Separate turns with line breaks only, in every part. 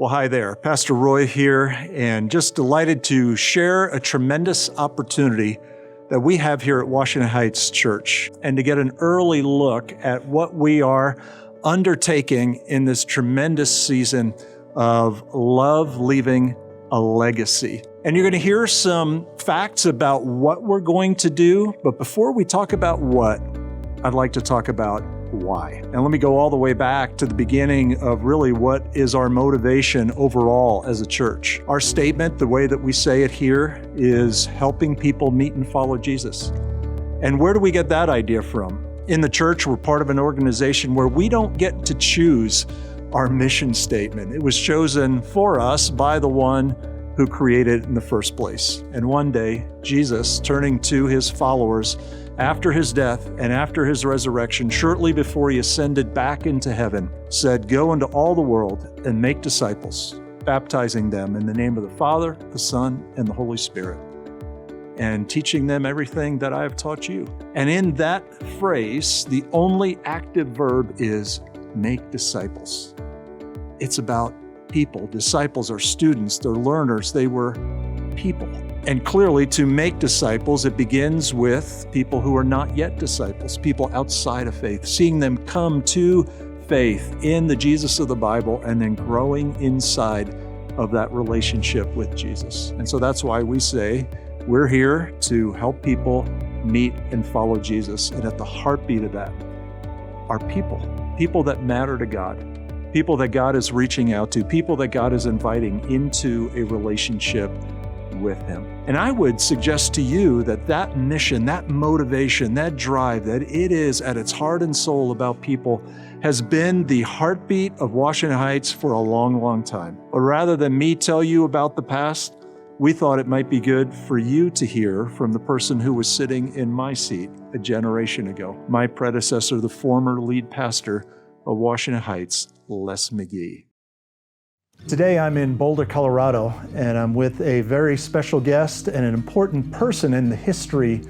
Well, hi there. Pastor Roy here, and just delighted to share a tremendous opportunity that we have here at Washington Heights Church, and to get an early look at what we are undertaking in this tremendous season of love leaving a legacy. And you're going to hear some facts about what we're going to do, but before we talk about what, I'd like to talk about why. And let me go all the way back to the beginning of really what is our motivation overall as a church. Our statement, the way that we say it here, is helping people meet and follow Jesus. And where do we get that idea from? In the church, we're part of an organization where we don't get to choose our mission statement. It was chosen for us by the one who created it in the first place. And one day, Jesus, turning to his followers after his death and after his resurrection, shortly before he ascended back into heaven, said, "Go into all the world and make disciples, baptizing them in the name of the Father, the Son, and the Holy Spirit, and teaching them everything that I have taught you." And in that phrase, the only active verb is make disciples. It's about people. Disciples are students, they're learners, they were people. And clearly, to make disciples, it begins with people who are not yet disciples, people outside of faith, seeing them come to faith in the Jesus of the Bible and then growing inside of that relationship with Jesus. And so that's why we say we're here to help people meet and follow Jesus. And at the heartbeat of that are people that matter to God, people that God is reaching out to, people that God is inviting into a relationship with him. And I would suggest to you that that mission, that motivation, that drive, that it is at its heart and soul about people, has been the heartbeat of Washington Heights for a long, long time. But rather than me tell you about the past, we thought it might be good for you to hear from the person who was sitting in my seat a generation ago, my predecessor, the former lead pastor of Washington Heights, Les McGee. Today I'm in Boulder, Colorado, and I'm with a very special guest and an important person in the history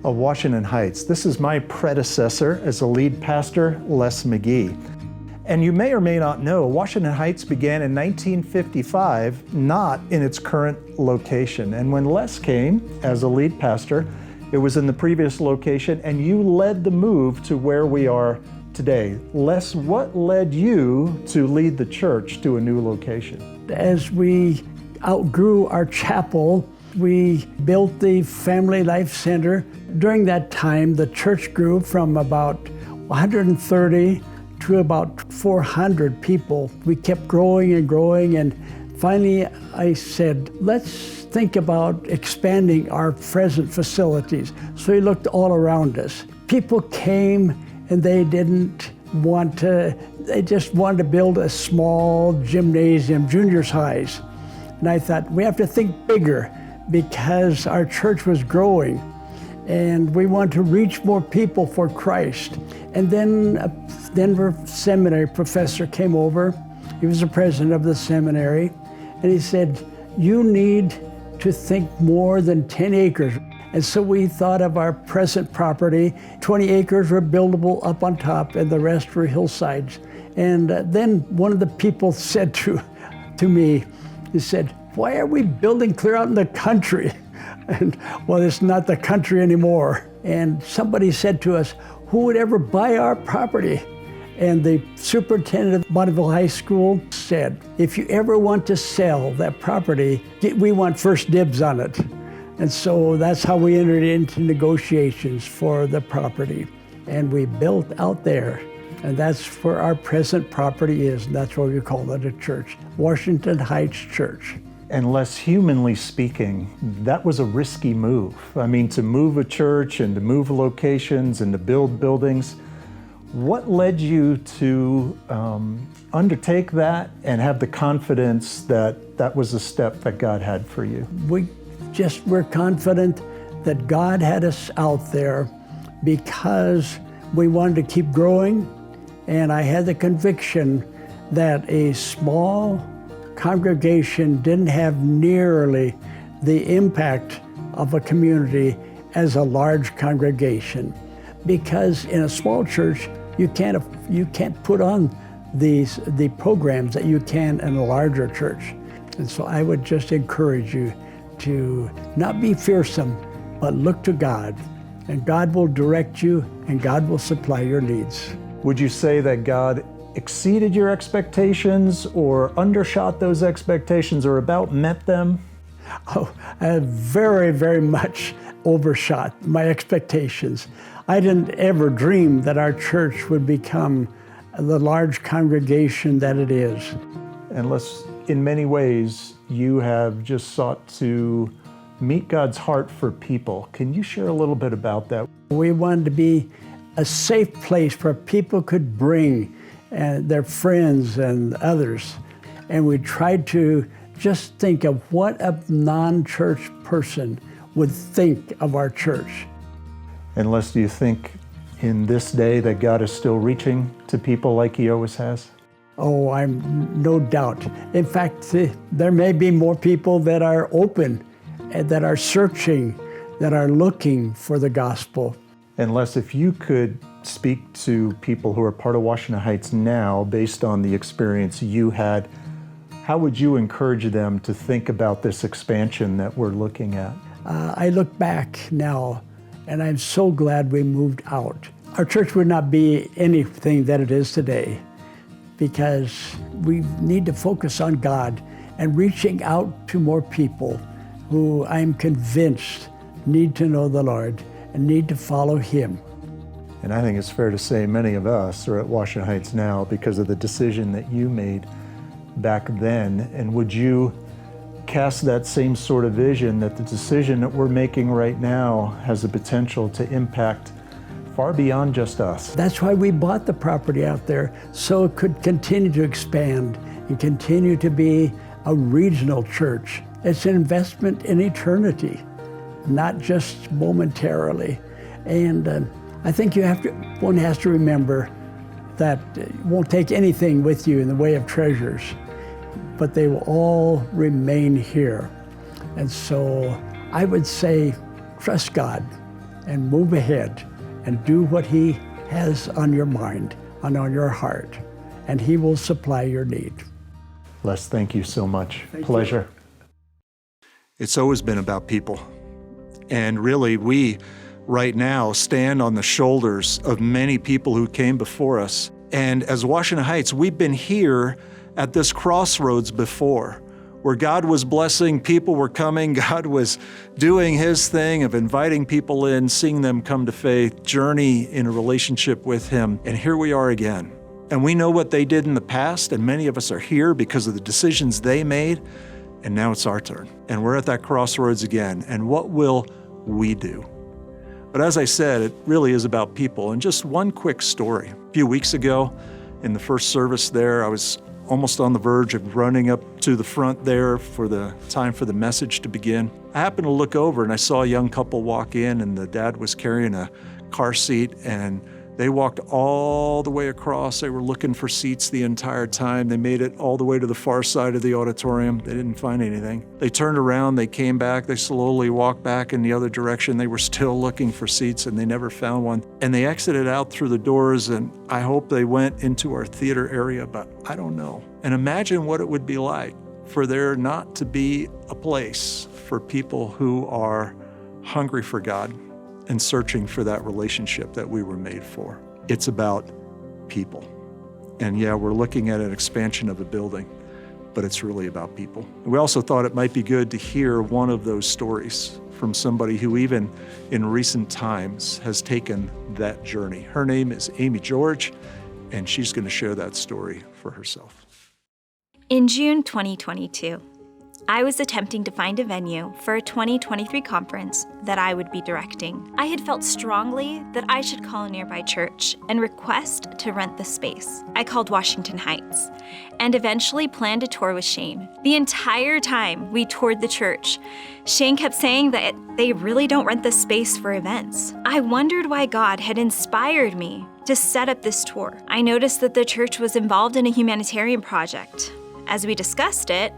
of Washington Heights. This is my predecessor as a lead pastor, Les McGee. And you may or may not know, Washington Heights began in 1955, not in its current location. And when Les came as a lead pastor, it was in the previous location, and you led the move to where we are today. Les, what led you to lead the church to a new location?
As we outgrew our chapel, we built the Family Life Center. During that time, the church grew from about 130 to about 400 people. We kept growing and growing, and finally I said, let's think about expanding our present facilities. So we looked all around us. People came and they just wanted to build a small gymnasium, juniors highs. And I thought, we have to think bigger because our church was growing and we want to reach more people for Christ. And then a Denver seminary professor came over. He was the president of the seminary, and he said, you need to think more than 10 acres. And so we thought of our present property. 20 acres were buildable up on top, and the rest were hillsides. And then one of the people said to me, he said, why are we building clear out in the country? And well, it's not the country anymore. And somebody said to us, who would ever buy our property? And the superintendent of Bonneville High School said, if you ever want to sell that property, we want first dibs on it. And so that's how we entered into negotiations for the property. And we built out there. And that's where our present property is. And that's why we call it a church, Washington Heights Church.
And less humanly speaking, that was a risky move. I mean, to move a church and to move locations and to build buildings. What led you to undertake that and have the confidence that that was a step that God had for you?
We're confident that God had us out there because we wanted to keep growing, and I had the conviction that a small congregation didn't have nearly the impact of a community as a large congregation. Because in a small church, you can't put on the programs that you can in a larger church. And so I would just encourage you to not be fearsome, but look to God, and God will direct you and God will supply your needs.
Would you say that God exceeded your expectations or undershot those expectations or about met them?
Oh, I very, very much overshot my expectations. I didn't ever dream that our church would become the large congregation that it is.
Unless, in many ways, you have just sought to meet God's heart for people. Can you share a little bit about that?
We wanted to be a safe place where people could bring their friends and others. And we tried to just think of what a non-church person would think of our church.
Unless you think in this day that God is still reaching to people like He always has?
Oh, I'm no doubt. In fact, there may be more people that are open, that are searching, that are looking for the gospel.
Unless if you could speak to people who are part of Washington Heights now, based on the experience you had, how would you encourage them to think about this expansion that we're looking at?
I look back now, and I'm so glad we moved out. Our church would not be anything that it is today, because we need to focus on God and reaching out to more people who I'm convinced need to know the Lord and need to follow Him.
And I think it's fair to say many of us are at Washington Heights now because of the decision that you made back then. And would you cast that same sort of vision that the decision that we're making right now has the potential to impact far beyond just us?
That's why we bought the property out there, so it could continue to expand and continue to be a regional church. It's an investment in eternity, not just momentarily. And I think one has to remember that you won't take anything with you in the way of treasures, but they will all remain here. And so I would say, trust God and move ahead and do what He has on your mind and on your heart, and He will supply your need.
Les, thank you so much.
Thank
Pleasure.
you.
It's always been about people. And really, we right now stand on the shoulders of many people who came before us. And as Washington Heights, we've been here at this crossroads before, where God was blessing, people were coming, God was doing His thing of inviting people in, seeing them come to faith, journey in a relationship with Him. And here we are again. And we know what they did in the past, and many of us are here because of the decisions they made, and now it's our turn. And we're at that crossroads again. And what will we do? But as I said, it really is about people. And just one quick story. A few weeks ago, in the first service there, I was almost on the verge of running up to the front there for the time for the message to begin. I happened to look over and I saw a young couple walk in, and the dad was carrying a car seat, and they walked all the way across. They were looking for seats the entire time. They made it all the way to the far side of the auditorium. They didn't find anything. They turned around, they came back, they slowly walked back in the other direction. They were still looking for seats and they never found one. And they exited out through the doors, and I hope they went into our theater area, but I don't know. And imagine what it would be like for there not to be a place for people who are hungry for God and searching for that relationship that we were made for. It's about people. And yeah, we're looking at an expansion of a building, but it's really about people. We also thought it might be good to hear one of those stories from somebody who even in recent times has taken that journey. Her name is Amy George, and she's going to share that story for herself.
In June 2022, I was attempting to find a venue for a 2023 conference that I would be directing. I had felt strongly that I should call a nearby church and request to rent the space. I called Washington Heights and eventually planned a tour with Shane. The entire time we toured the church, Shane kept saying that they really don't rent the space for events. I wondered why God had inspired me to set up this tour. I noticed that the church was involved in a humanitarian project. As we discussed it,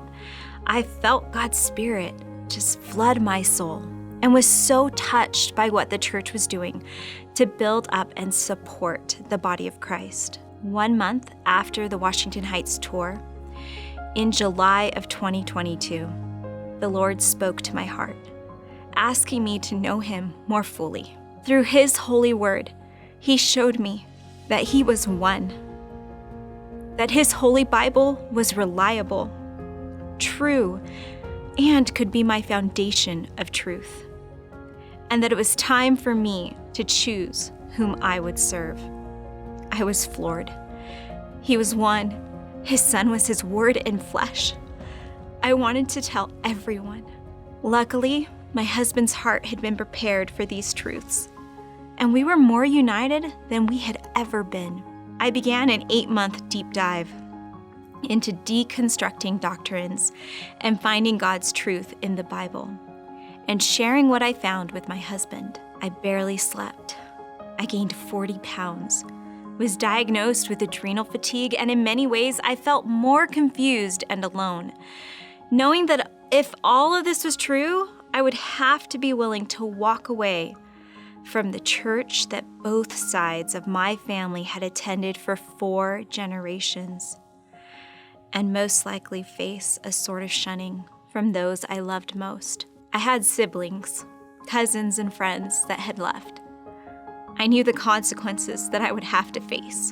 I felt God's Spirit just flood my soul and was so touched by what the church was doing to build up and support the body of Christ. 1 month after the Washington Heights tour, in July of 2022, the Lord spoke to my heart, asking me to know Him more fully. Through His holy word, He showed me that He was one, that His holy Bible was reliable, true, and could be my foundation of truth, and that it was time for me to choose whom I would serve. I was floored. He was one. His Son was His word in flesh. I wanted to tell everyone. Luckily, my husband's heart had been prepared for these truths, and we were more united than we had ever been. I began an 8-month deep dive into deconstructing doctrines and finding God's truth in the Bible, and sharing what I found with my husband. I barely slept. I gained 40 pounds, was diagnosed with adrenal fatigue, and in many ways I felt more confused and alone, knowing that if all of this was true, I would have to be willing to walk away from the church that both sides of my family had attended for 4 generations, and most likely face a sort of shunning from those I loved most. I had siblings, cousins, and friends that had left. I knew the consequences that I would have to face.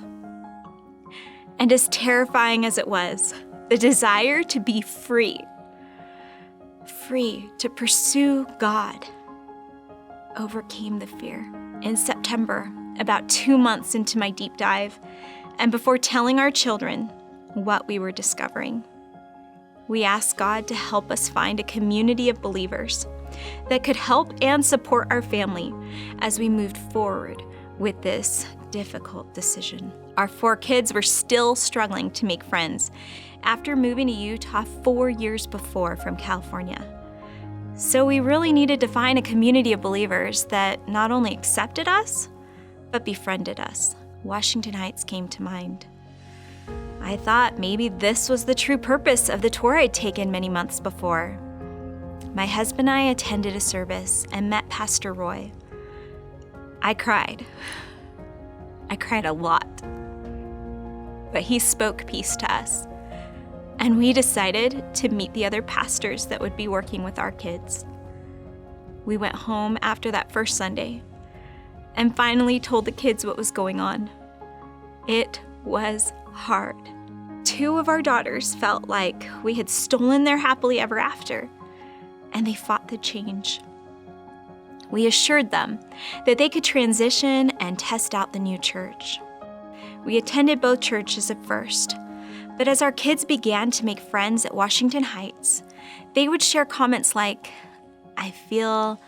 And as terrifying as it was, the desire to be free to pursue God, overcame the fear. In September, about 2 months into my deep dive, and before telling our children what we were discovering, we asked God to help us find a community of believers that could help and support our family as we moved forward with this difficult decision. Our 4 kids were still struggling to make friends after moving to Utah 4 years before from California. So we really needed to find a community of believers that not only accepted us, but befriended us. Washington Heights came to mind. I thought maybe this was the true purpose of the tour I'd taken many months before. My husband and I attended a service and met Pastor Roy. I cried. I cried a lot. But he spoke peace to us, and we decided to meet the other pastors that would be working with our kids. We went home after that first Sunday and finally told the kids what was going on. It was hard. 2 of our daughters felt like we had stolen their happily ever after, and they fought the change. We assured them that they could transition and test out the new church. We attended both churches at first, but as our kids began to make friends at Washington Heights, they would share comments like, "I feel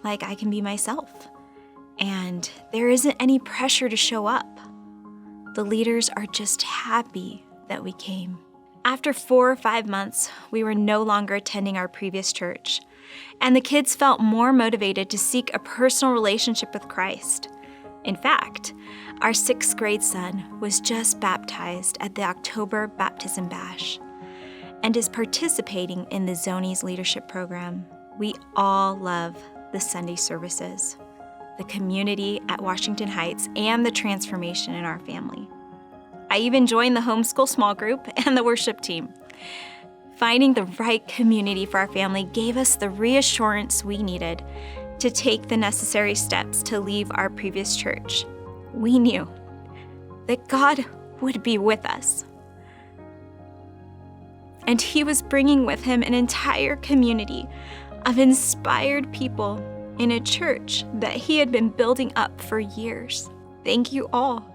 like I can be myself, and there isn't any pressure to show up. The leaders are just happy that we came." After 4 or 5 months, we were no longer attending our previous church, and the kids felt more motivated to seek a personal relationship with Christ. In fact, our 6th grade son was just baptized at the October Baptism Bash and is participating in the Zonies leadership program. We all love the Sunday services, the community at Washington Heights, and the transformation in our family. I even joined the homeschool small group and the worship team. Finding the right community for our family gave us the reassurance we needed to take the necessary steps to leave our previous church. We knew that God would be with us, and He was bringing with Him an entire community of inspired people in a church that He had been building up for years. Thank you all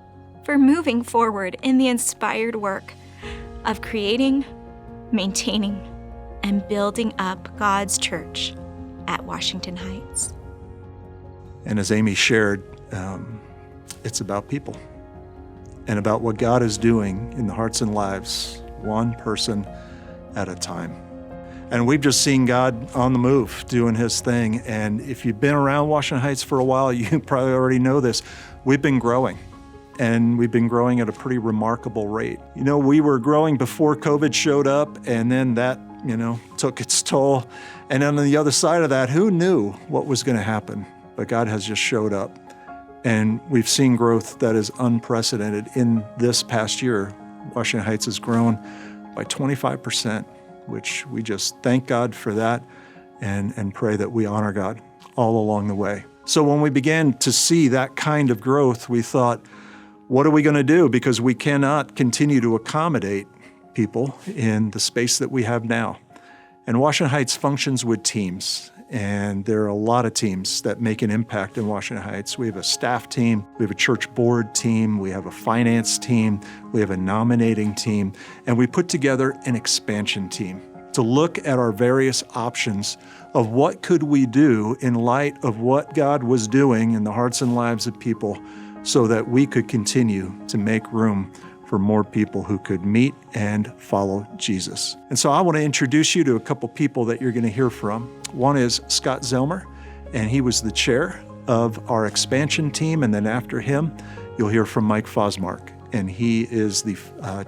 for moving forward in the inspired work of creating, maintaining, and building up God's church at Washington Heights.
And as Amy shared, it's about people and about what God is doing in the hearts and lives, one person at a time. And we've just seen God on the move, doing His thing. And if you've been around Washington Heights for a while, you probably already know this. We've been growing, and we've been growing at a pretty remarkable rate. You know, we were growing before COVID showed up, and then that, took its toll. And then on the other side of that, who knew what was going to happen? But God has just showed up And we've seen growth that is unprecedented. In this past year, Washington Heights has grown by 25%, which we just thank God for that and pray that we honor God all along the way. So when we began to see that kind of growth, we thought, what are we going to do? Because we cannot continue to accommodate people in the space that we have now. And Washington Heights functions with teams. And there are a lot of teams that make an impact in Washington Heights. We have a staff team, we have a church board team, we have a finance team, we have a nominating team, and we put together an expansion team to look at our various options of what could we do in light of what God was doing in the hearts and lives of people so that we could continue to make room for more people who could meet and follow Jesus. And so I want to introduce you to a couple people that you're going to hear from. One is Scott Zelmer, and he was the chair of our expansion team. And then after him, you'll hear from Mike Fosmark, and he is the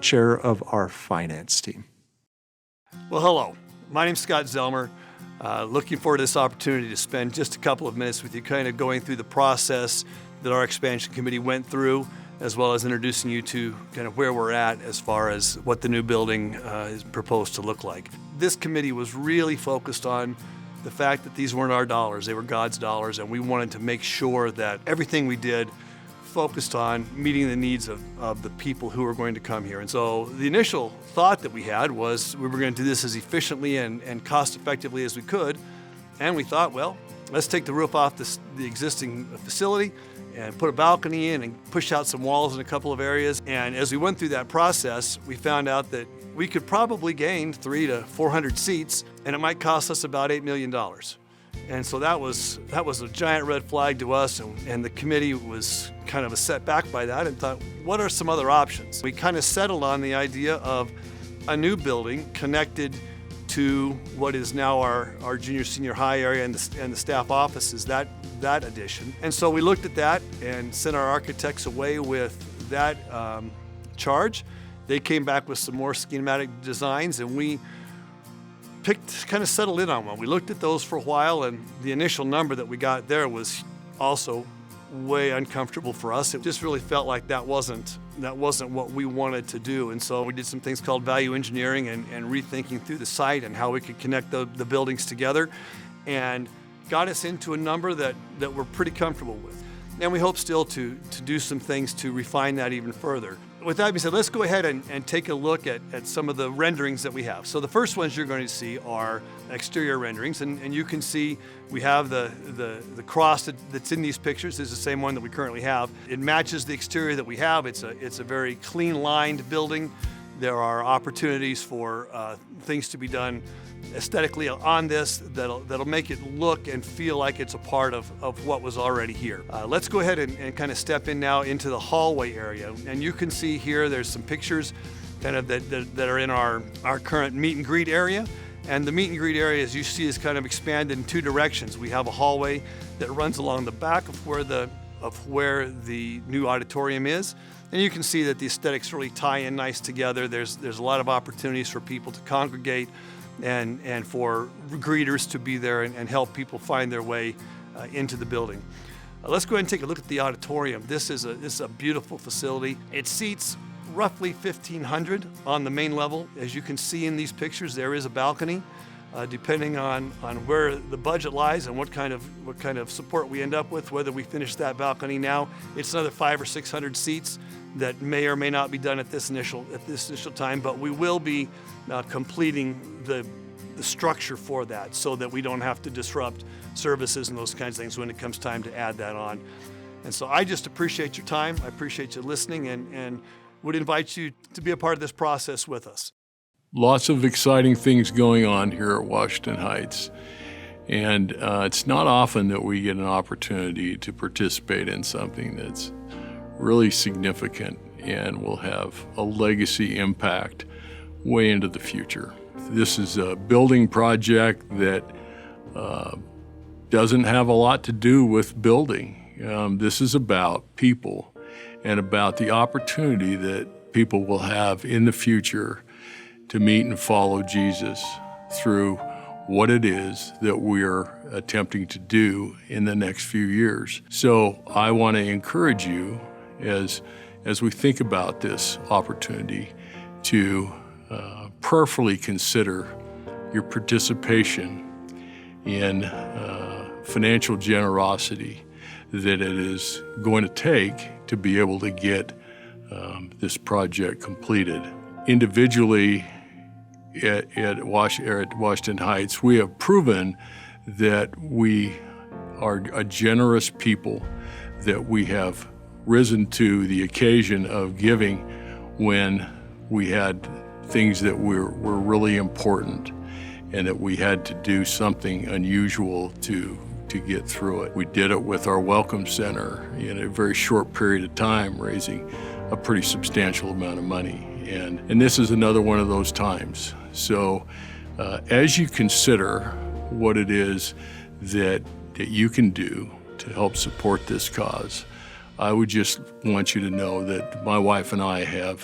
chair of our finance team.
Well, hello. My name's Scott Zelmer. Looking forward to this opportunity to spend just a couple of minutes with you, kind of going through the process that our expansion committee went through, as well as introducing you to kind of where we're at as far as what the new building is proposed to look like. This committee was really focused on the fact that these weren't our dollars, they were God's dollars, and we wanted to make sure that everything we did focused on meeting the needs of the people who were going to come here. And so the initial thought that we had was we were going to do this as efficiently and cost effectively as we could. And we thought, well, let's take the roof off the existing facility and put a balcony in and push out some walls in a couple of areas. And as we went through that process, we found out that we could probably gain 300 to 400 seats, and it might cost us about $8 million. And so that was a giant red flag to us, and the committee was kind of set back by that and thought, what are some other options? We kind of settled on the idea of a new building connected to what is now our junior senior high area and the staff offices, that addition. And so we looked at that and sent our architects away with that charge. They came back with some more schematic designs, and we kind of settled in on one. We looked at those for a while, and the initial number that we got there was also way uncomfortable for us. It just really felt like that wasn't what we wanted to do. And so we did some things called value engineering and rethinking through the site and how we could connect the buildings together, and got us into a number that we're pretty comfortable with. And we hope still to do some things to refine that even further. With that being said, let's go ahead and take a look at some of the renderings that we have. So the first ones you're going to see are exterior renderings, and you can see we have the cross that's in these pictures is the same one that we currently have. It matches the exterior that we have. It's a very clean lined building. There are opportunities for things to be done aesthetically on this that'll make it look and feel like it's a part of what was already here. Let's go ahead and kind of step in now into the hallway area. And you can see here there's some pictures kind of that are in our current meet and greet area. And the meet and greet area, as you see, is kind of expanded in two directions. We have a hallway that runs along the back of where the new auditorium is. And you can see that the aesthetics really tie in nice together. There's a lot of opportunities for people to congregate and for greeters to be there and help people find their way into the building. Let's go ahead and take a look at the auditorium. This is a beautiful facility. It seats roughly 1,500 on the main level. As you can see in these pictures, there is a balcony. Depending on where the budget lies and what kind of support we end up with, whether we finish that balcony now, it's another 500 or 600 seats that may or may not be done at this initial time. But we will be completing the structure for that, so that we don't have to disrupt services and those kinds of things when it comes time to add that on. And so I just appreciate your time. I appreciate you listening, and would invite you to be a part of this process with us.
Lots of exciting things going on here at Washington Heights. And it's not often that we get an opportunity to participate in something that's really significant and will have a legacy impact way into the future. This is a building project that doesn't have a lot to do with building. This is about people and about the opportunity that people will have in the future to meet and follow Jesus through what it is that we're attempting to do in the next few years. So I want to encourage you as we think about this opportunity to prayerfully consider your participation in financial generosity that it is going to take to be able to get this project completed. Individually, at Washington Heights, we have proven that we are a generous people, that we have risen to the occasion of giving when we had things that were really important and that we had to do something unusual to get through it. We did it with our Welcome Center in a very short period of time, raising a pretty substantial amount of money. And this is another one of those times. So as you consider what it is that you can do to help support this cause, I would just want you to know that my wife and I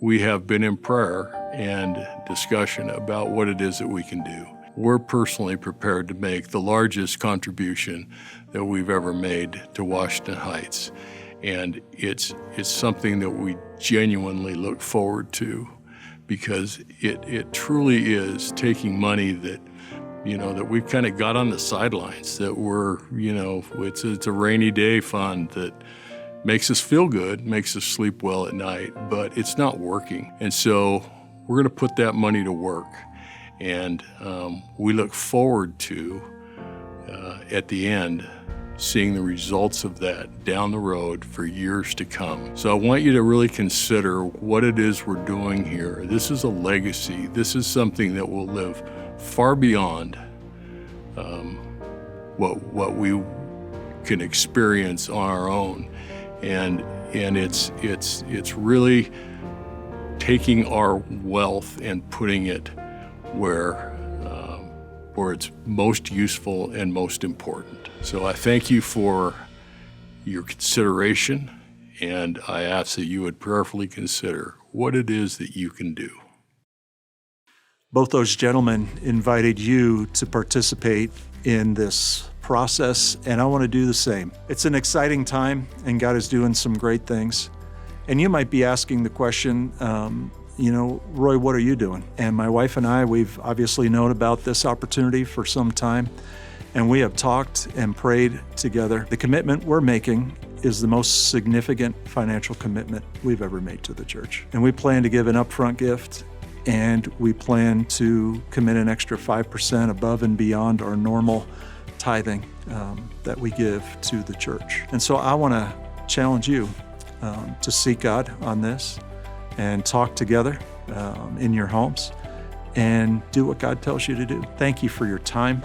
we have been in prayer and discussion about what it is that we can do. We're personally prepared to make the largest contribution that we've ever made to Washington Heights. And it's something that we genuinely look forward to, because it truly is taking money that, that we've kind of got on the sidelines, that we're, it's a rainy day fund that makes us feel good, makes us sleep well at night, but it's not working. And so we're going to put that money to work. And we look forward to, at the end, seeing the results of that down the road for years to come. So I want you to really consider what it is we're doing here. This is a legacy. This is something that will live far beyond what we can experience on our own. And it's really taking our wealth and putting it where it's most useful and most important. So I thank you for your consideration, and I ask that you would prayerfully consider what it is that you can do.
Both those gentlemen invited you to participate in this process, and I want to do the same. It's an exciting time, and God is doing some great things. And you might be asking the question, Roy, what are you doing? And my wife and I, we've obviously known about this opportunity for some time, and we have talked and prayed together. The commitment we're making is the most significant financial commitment we've ever made to the church. And we plan to give an upfront gift, and we plan to commit an extra 5% above and beyond our normal tithing that we give to the church. And so I want to challenge you to seek God on this and talk together in your homes and do what God tells you to do. Thank you for your time.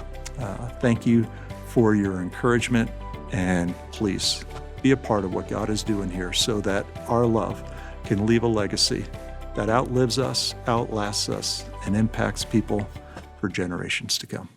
Thank you for your encouragement. And please be a part of what God is doing here so that our love can leave a legacy that outlives us, outlasts us, and impacts people for generations to come.